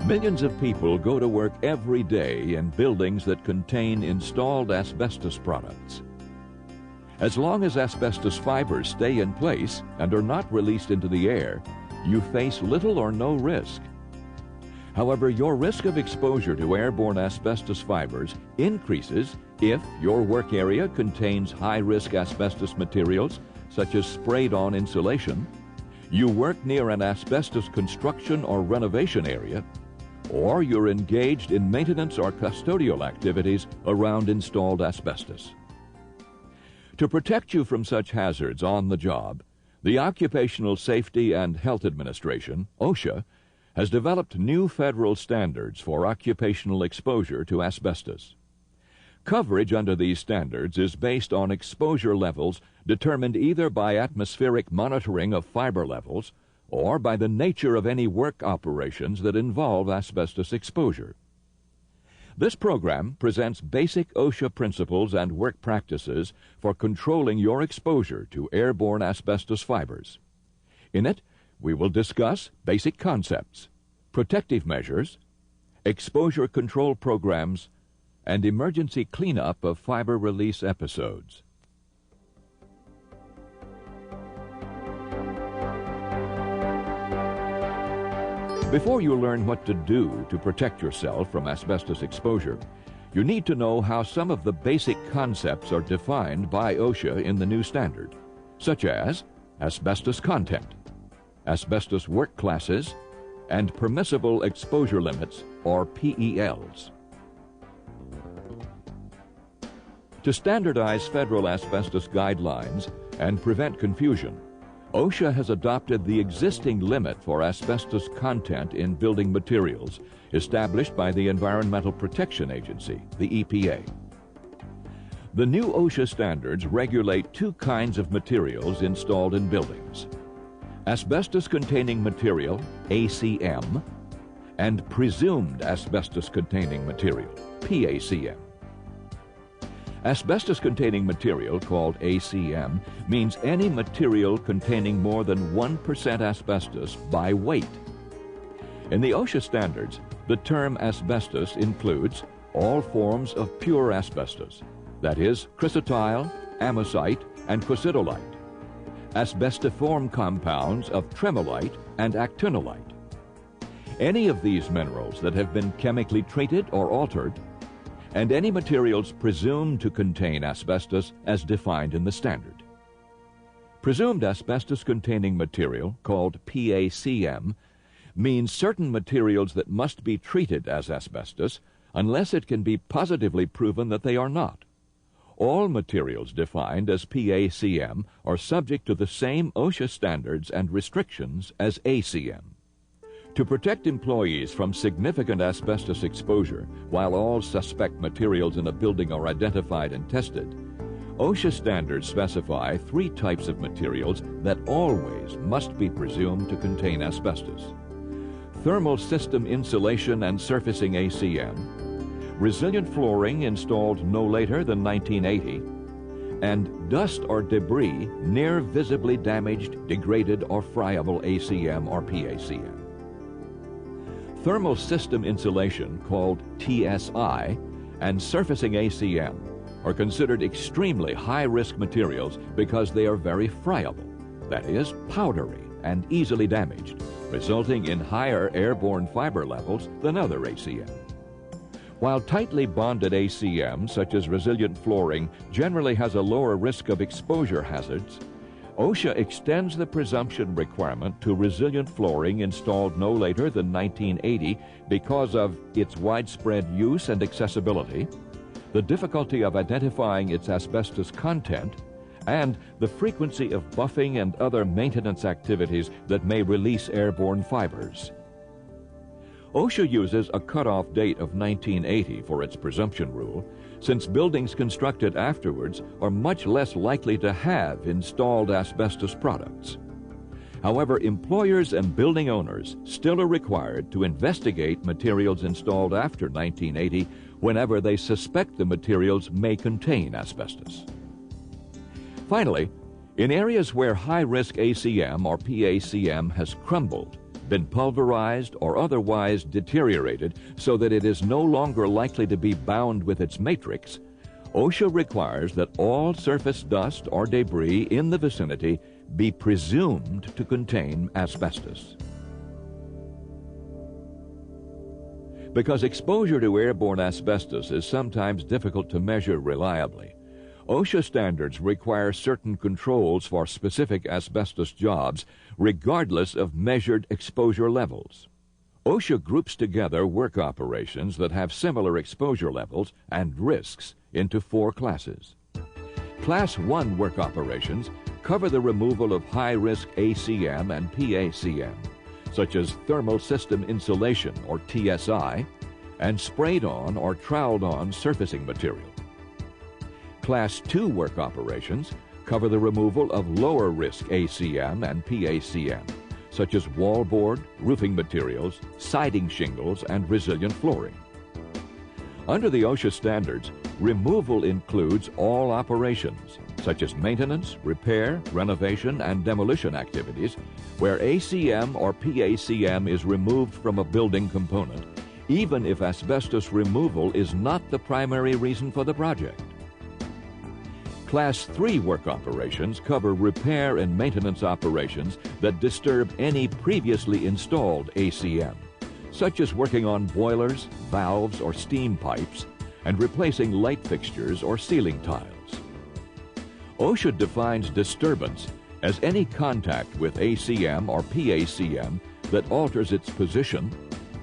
Millions of people go to work every day in buildings that contain installed asbestos products. As long as asbestos fibers stay in place and are not released into the air, you face little or no risk. However, your risk of exposure to airborne asbestos fibers increases if your work area contains high-risk asbestos materials, such as sprayed-on insulation, you work near an asbestos construction or renovation area, or you're engaged in maintenance or custodial activities around installed asbestos. To protect you from such hazards on the job, the Occupational Safety and Health Administration, OSHA, has developed new federal standards for occupational exposure to asbestos. Coverage under these standards is based on exposure levels determined either by atmospheric monitoring of fiber levels or by the nature of any work operations that involve asbestos exposure. This program presents basic OSHA principles and work practices for controlling your exposure to airborne asbestos fibers. In it, we will discuss basic concepts, protective measures, exposure control programs, and emergency cleanup of fiber release episodes. Before you learn what to do to protect yourself from asbestos exposure, you need to know how some of the basic concepts are defined by OSHA in the new standard, such as asbestos content, asbestos work classes, and permissible exposure limits, or PELs. To standardize federal asbestos guidelines and prevent confusion, OSHA has adopted the existing limit for asbestos content in building materials established by the Environmental Protection Agency, the EPA. The new OSHA standards regulate two kinds of materials installed in buildings: asbestos-containing material, ACM, and presumed asbestos-containing material, PACM. Asbestos-containing material, called ACM, means any material containing more than 1% asbestos by weight. In the OSHA standards, the term asbestos includes all forms of pure asbestos, that is, chrysotile, amosite, and quasidolite, asbestiform compounds of tremolite and actinolite. Any of these minerals that have been chemically treated or altered, and any materials presumed to contain asbestos as defined in the standard. Presumed asbestos-containing material, called PACM, means certain materials that must be treated as asbestos unless it can be positively proven that they are not. All materials defined as PACM are subject to the same OSHA standards and restrictions as ACM. To protect employees from significant asbestos exposure while all suspect materials in a building are identified and tested, OSHA standards specify three types of materials that always must be presumed to contain asbestos: thermal system insulation and surfacing ACM, resilient flooring installed no later than 1980, and dust or debris near visibly damaged, degraded, or friable ACM or PACM. Thermal system insulation, called TSI, and surfacing ACM are considered extremely high-risk materials because they are very friable, that is, powdery and easily damaged, resulting in higher airborne fiber levels than other ACM. While tightly bonded ACM, such as resilient flooring, generally has a lower risk of exposure hazards, OSHA extends the presumption requirement to resilient flooring installed no later than 1980 because of its widespread use and accessibility, the difficulty of identifying its asbestos content, and the frequency of buffing and other maintenance activities that may release airborne fibers. OSHA uses a cutoff date of 1980 for its presumption rule, since buildings constructed afterwards are much less likely to have installed asbestos products. However, employers and building owners still are required to investigate materials installed after 1980 whenever they suspect the materials may contain asbestos. Finally, in areas where high-risk ACM or PACM has crumbled, been pulverized, or otherwise deteriorated so that it is no longer likely to be bound with its matrix, OSHA requires that all surface dust or debris in the vicinity be presumed to contain asbestos. Because exposure to airborne asbestos is sometimes difficult to measure reliably, OSHA standards require certain controls for specific asbestos jobs regardless of measured exposure levels. OSHA groups together work operations that have similar exposure levels and risks into 4 classes. Class 1 work operations cover the removal of high-risk ACM and PACM, such as thermal system insulation, or TSI, and sprayed-on or troweled-on surfacing material. Class 2 work operations cover the removal of lower-risk ACM and PACM, such as wallboard, roofing materials, siding shingles, and resilient flooring. Under the OSHA standards, removal includes all operations, such as maintenance, repair, renovation, and demolition activities, where ACM or PACM is removed from a building component, even if asbestos removal is not the primary reason for the project. Class 3 work operations cover repair and maintenance operations that disturb any previously installed ACM, such as working on boilers, valves, or steam pipes, and replacing light fixtures or ceiling tiles. OSHA defines disturbance as any contact with ACM or PACM that alters its position,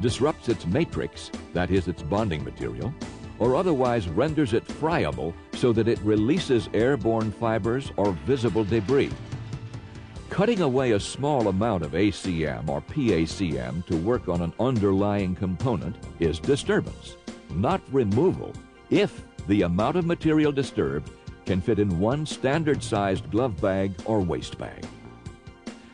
disrupts its matrix, that is, its bonding material, or otherwise renders it friable so that it releases airborne fibers or visible debris. Cutting away a small amount of ACM or PACM to work on an underlying component is disturbance, not removal, if the amount of material disturbed can fit in one standard-sized glove bag or waste bag.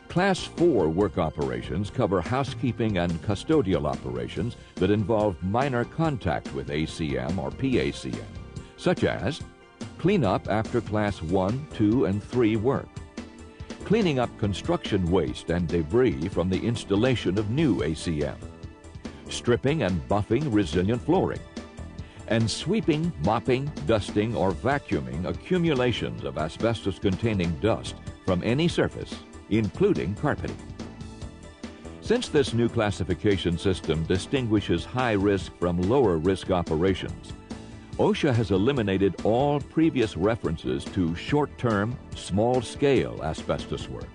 Class 4 work operations cover housekeeping and custodial operations that involve minor contact with ACM or PACM, such as cleanup after Class 1, 2, and 3 work, cleaning up construction waste and debris from the installation of new ACM, stripping and buffing resilient flooring, and sweeping, mopping, dusting, or vacuuming accumulations of asbestos-containing dust from any surface, including carpeting. Since this new classification system distinguishes high-risk from lower-risk operations, OSHA has eliminated all previous references to short-term, small-scale asbestos work.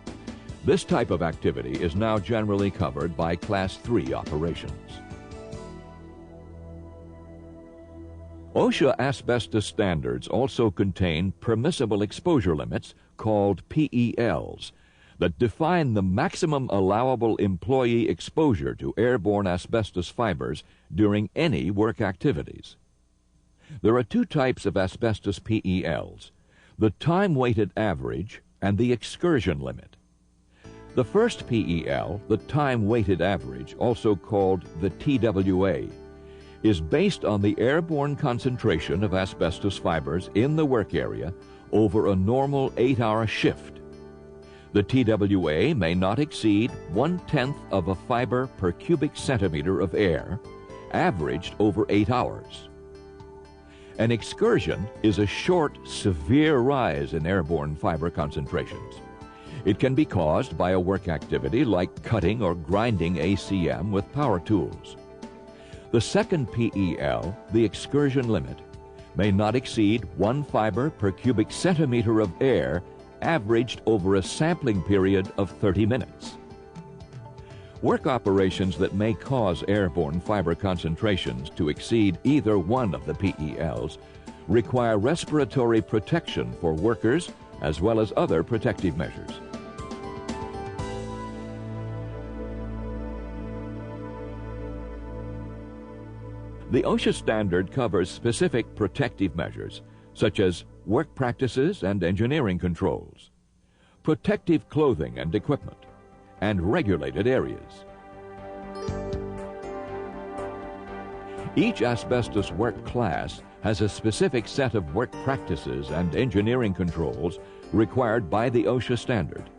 This type of activity is now generally covered by Class 3 operations. OSHA asbestos standards also contain permissible exposure limits, called PELs, that define the maximum allowable employee exposure to airborne asbestos fibers during any work activities. There are 2 types of asbestos PELs, the time-weighted average and the excursion limit. The first PEL, the time-weighted average, also called the TWA, is based on the airborne concentration of asbestos fibers in the work area over a normal 8-hour shift. The TWA may not exceed 1/10 of a fiber per cubic centimeter of air, averaged over 8 hours. An excursion is a short, severe rise in airborne fiber concentrations. It can be caused by a work activity like cutting or grinding ACM with power tools. The second PEL, the excursion limit, may not exceed 1 fiber per cubic centimeter of air averaged over a sampling period of 30 minutes. Work operations that may cause airborne fiber concentrations to exceed either one of the PELs require respiratory protection for workers as well as other protective measures. The OSHA standard covers specific protective measures, such as work practices and engineering controls, protective clothing and equipment, and regulated areas. Each asbestos work class has a specific set of work practices and engineering controls required by the OSHA standard.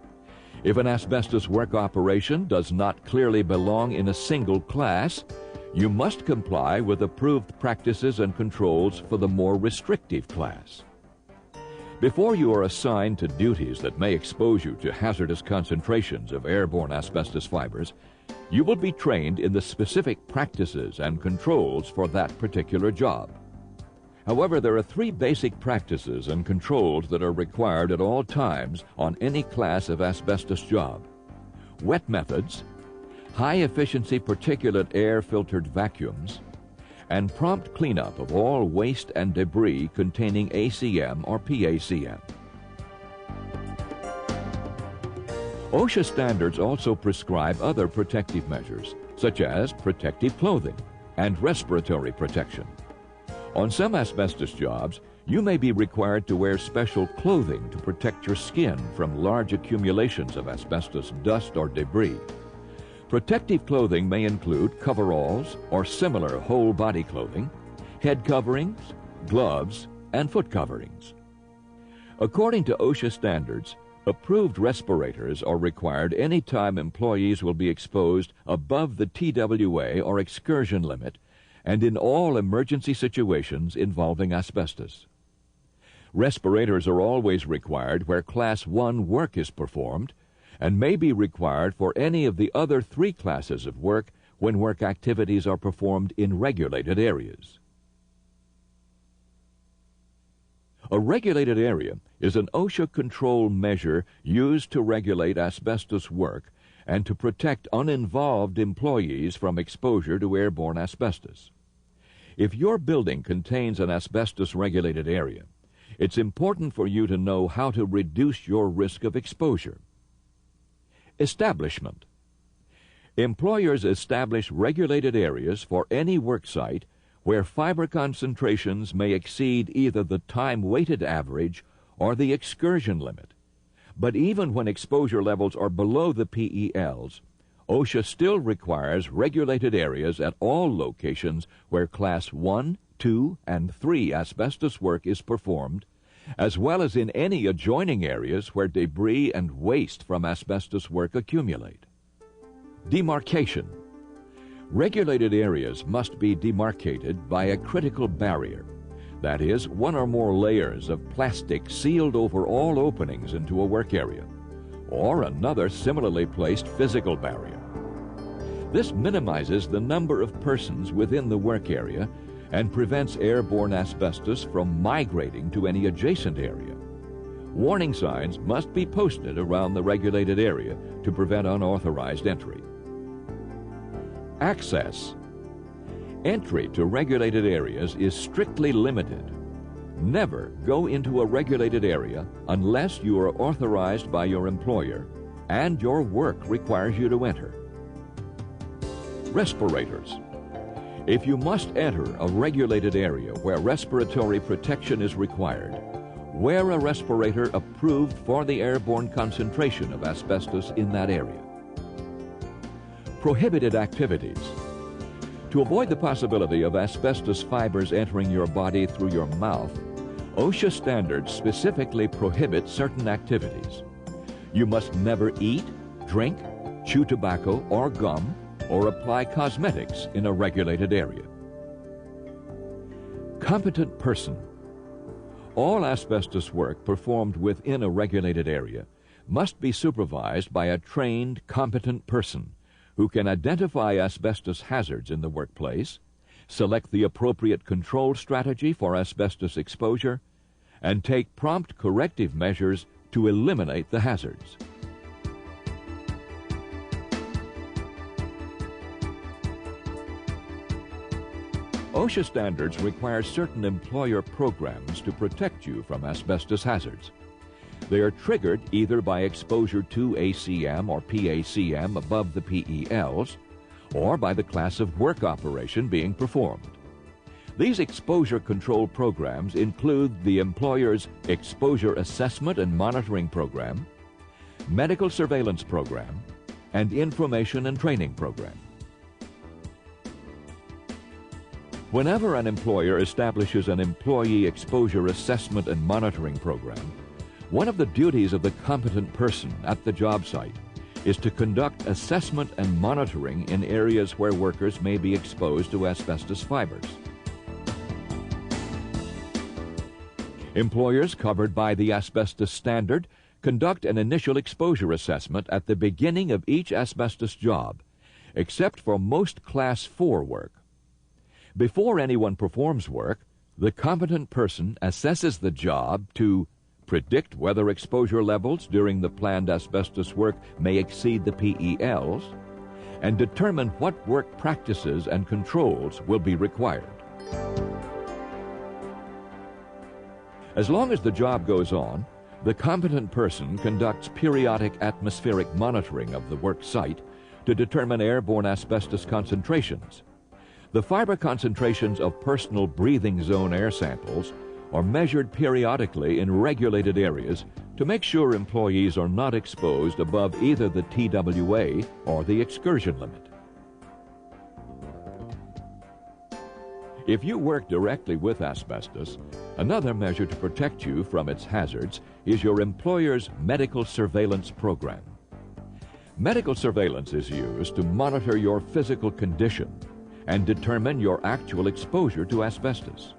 If an asbestos work operation does not clearly belong in a single class, you must comply with approved practices and controls for the more restrictive class. Before you are assigned to duties that may expose you to hazardous concentrations of airborne asbestos fibers, you will be trained in the specific practices and controls for that particular job. However, there are 3 basic practices and controls that are required at all times on any class of asbestos job: wet methods, high-efficiency particulate air-filtered vacuums, and prompt cleanup of all waste and debris containing ACM or PACM. OSHA standards also prescribe other protective measures, such as protective clothing and respiratory protection. On some asbestos jobs, you may be required to wear special clothing to protect your skin from large accumulations of asbestos dust or debris. Protective clothing may include coveralls or similar whole-body clothing, head coverings, gloves, and foot coverings. According to OSHA standards, approved respirators are required any time employees will be exposed above the TWA or excursion limit and in all emergency situations involving asbestos. Respirators are always required where Class 1 work is performed and may be required for any of the other 3 classes of work when work activities are performed in regulated areas. A regulated area is an OSHA control measure used to regulate asbestos work and to protect uninvolved employees from exposure to airborne asbestos. If your building contains an asbestos-regulated area, it's important for you to know how to reduce your risk of exposure. Establishment. Employers establish regulated areas for any work site where fiber concentrations may exceed either the time-weighted average or the excursion limit. But even when exposure levels are below the PELs, OSHA still requires regulated areas at all locations where Class 1, 2, and 3 asbestos work is performed, as well as in any adjoining areas where debris and waste from asbestos work accumulate. Demarcation. Regulated areas must be demarcated by a critical barrier, that is, 1 or more layers of plastic sealed over all openings into a work area, or another similarly placed physical barrier. This minimizes the number of persons within the work area and prevents airborne asbestos from migrating to any adjacent area. Warning signs must be posted around the regulated area to prevent unauthorized entry. Access. Entry to regulated areas is strictly limited. Never go into a regulated area unless you are authorized by your employer and your work requires you to enter. Respirators. If you must enter a regulated area where respiratory protection is required, wear a respirator approved for the airborne concentration of asbestos in that area. Prohibited activities. To avoid the possibility of asbestos fibers entering your body through your mouth, OSHA standards specifically prohibit certain activities. You must never eat, drink, chew tobacco or gum, or apply cosmetics in a regulated area. Competent person. All asbestos work performed within a regulated area must be supervised by a trained, competent person who can identify asbestos hazards in the workplace, select the appropriate control strategy for asbestos exposure, and take prompt corrective measures to eliminate the hazards. OSHA standards require certain employer programs to protect you from asbestos hazards. They are triggered either by exposure to ACM or PACM above the PELs, or by the class of work operation being performed. These exposure control programs include the employer's Exposure Assessment and Monitoring Program, Medical Surveillance Program, and Information and Training Program. Whenever an employer establishes an Employee Exposure Assessment and Monitoring Program, One of the duties of the competent person at the job site is to conduct assessment and monitoring in areas where workers may be exposed to asbestos fibers. Employers covered by the asbestos standard conduct an initial exposure assessment at the beginning of each asbestos job, except for most Class 4 work. Before anyone performs work, the competent person assesses the job to predict whether exposure levels during the planned asbestos work may exceed the PELs, and determine what work practices and controls will be required. As long as the job goes on, the competent person conducts periodic atmospheric monitoring of the work site to determine airborne asbestos concentrations. The fiber concentrations of personal breathing zone air samples are measured periodically in regulated areas to make sure employees are not exposed above either the TWA or the excursion limit. If you work directly with asbestos, another measure to protect you from its hazards is your employer's medical surveillance program. Medical surveillance is used to monitor your physical condition and determine your actual exposure to asbestos.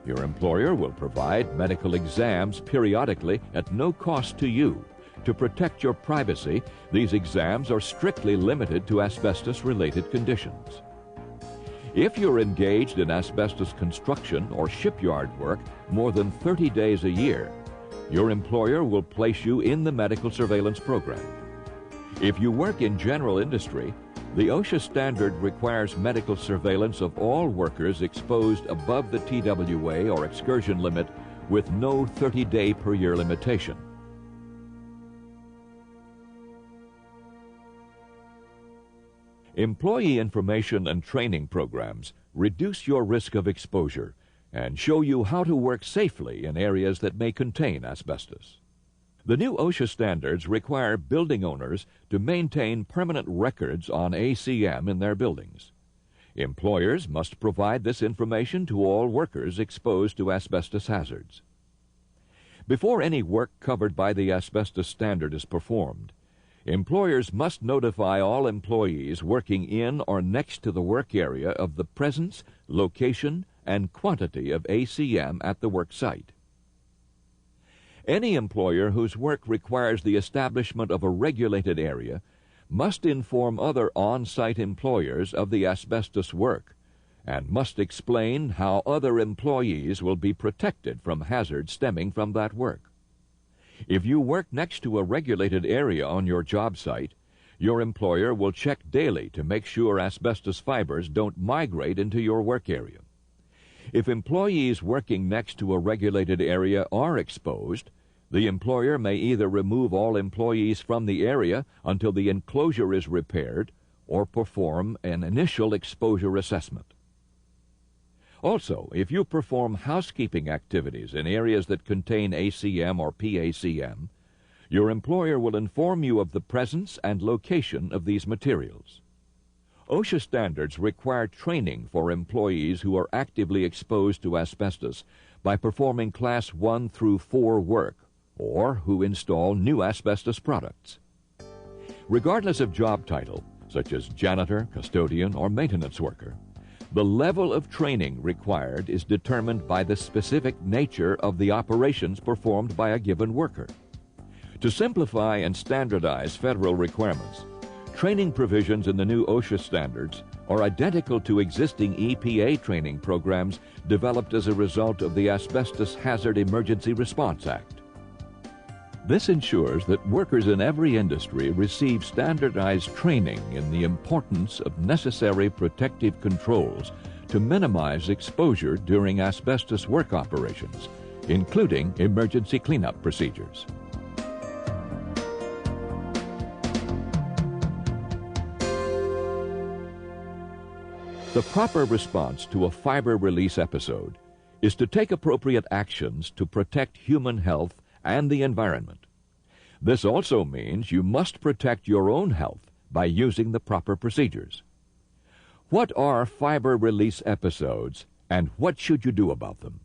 Your employer will provide medical exams periodically at no cost to you. To protect your privacy, these exams are strictly limited to asbestos-related conditions. If you're engaged in asbestos construction or shipyard work more than 30 days a year, your employer will place you in the medical surveillance program. If you work in general industry, the OSHA standard requires medical surveillance of all workers exposed above the TWA or excursion limit with no 30-day per year limitation. Employee information and training programs reduce your risk of exposure and show you how to work safely in areas that may contain asbestos. The new OSHA standards require building owners to maintain permanent records on ACM in their buildings. Employers must provide this information to all workers exposed to asbestos hazards. Before any work covered by the asbestos standard is performed, employers must notify all employees working in or next to the work area of the presence, location, and quantity of ACM at the work site. Any employer whose work requires the establishment of a regulated area must inform other on-site employers of the asbestos work and must explain how other employees will be protected from hazards stemming from that work. If you work next to a regulated area on your job site, your employer will check daily to make sure asbestos fibers don't migrate into your work area. If employees working next to a regulated area are exposed, the employer may either remove all employees from the area until the enclosure is repaired or perform an initial exposure assessment. Also, if you perform housekeeping activities in areas that contain ACM or PACM, your employer will inform you of the presence and location of these materials. OSHA standards require training for employees who are actively exposed to asbestos by performing Class 1 through 4 work or who install new asbestos products. Regardless of job title, such as janitor, custodian, or maintenance worker, the level of training required is determined by the specific nature of the operations performed by a given worker. To simplify and standardize federal requirements, training provisions in the new OSHA standards are identical to existing EPA training programs developed as a result of the Asbestos Hazard Emergency Response Act. This ensures that workers in every industry receive standardized training in the importance of necessary protective controls to minimize exposure during asbestos work operations, including emergency cleanup procedures. The proper response to a fiber release episode is to take appropriate actions to protect human health and the environment. This also means you must protect your own health by using the proper procedures. What are fiber release episodes and what should you do about them?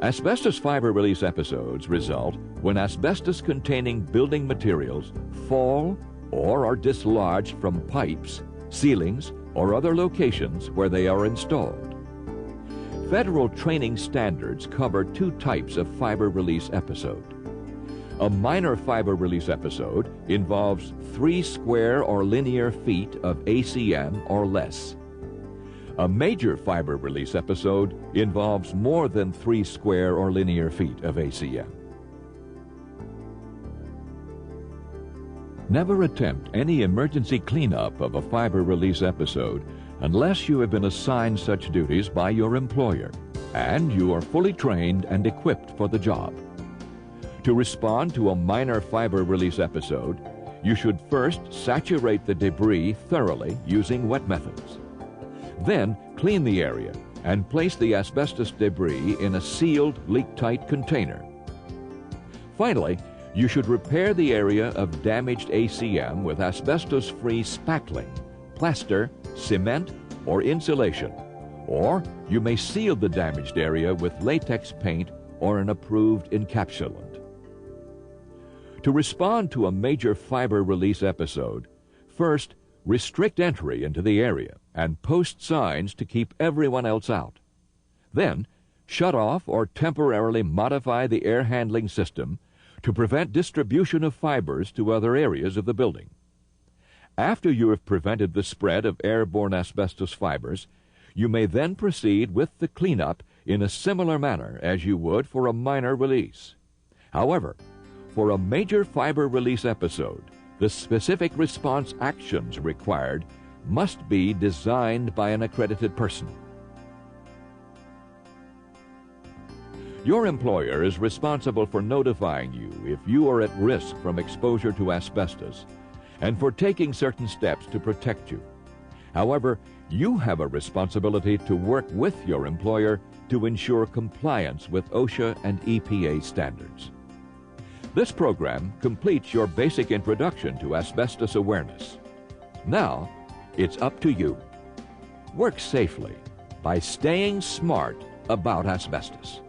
Asbestos fiber release episodes result when asbestos-containing building materials fall or are dislodged from pipes, ceilings, or other locations where they are installed. Federal training standards cover two types of fiber release episode. A minor fiber release episode involves 3 square or linear feet of ACM or less. A major fiber release episode involves more than 3 square or linear feet of ACM. Never attempt any emergency cleanup of a fiber release episode unless you have been assigned such duties by your employer and you are fully trained and equipped for the job. To respond to a minor fiber release episode, you should first saturate the debris thoroughly using wet methods. Then clean the area and place the asbestos debris in a sealed, leak-tight container. Finally, you should repair the area of damaged ACM with asbestos-free spackling, plaster, cement, or insulation, or you may seal the damaged area with latex paint or an approved encapsulant. To respond to a major fiber release episode, first, restrict entry into the area and post signs to keep everyone else out. Then, shut off or temporarily modify the air handling system to prevent distribution of fibers to other areas of the building. After you have prevented the spread of airborne asbestos fibers, you may then proceed with the cleanup in a similar manner as you would for a minor release. However, for a major fiber release episode, the specific response actions required must be designed by an accredited person. Your employer is responsible for notifying you if you are at risk from exposure to asbestos and for taking certain steps to protect you. However, you have a responsibility to work with your employer to ensure compliance with OSHA and EPA standards. This program completes your basic introduction to asbestos awareness. Now, it's up to you. Work safely by staying smart about asbestos.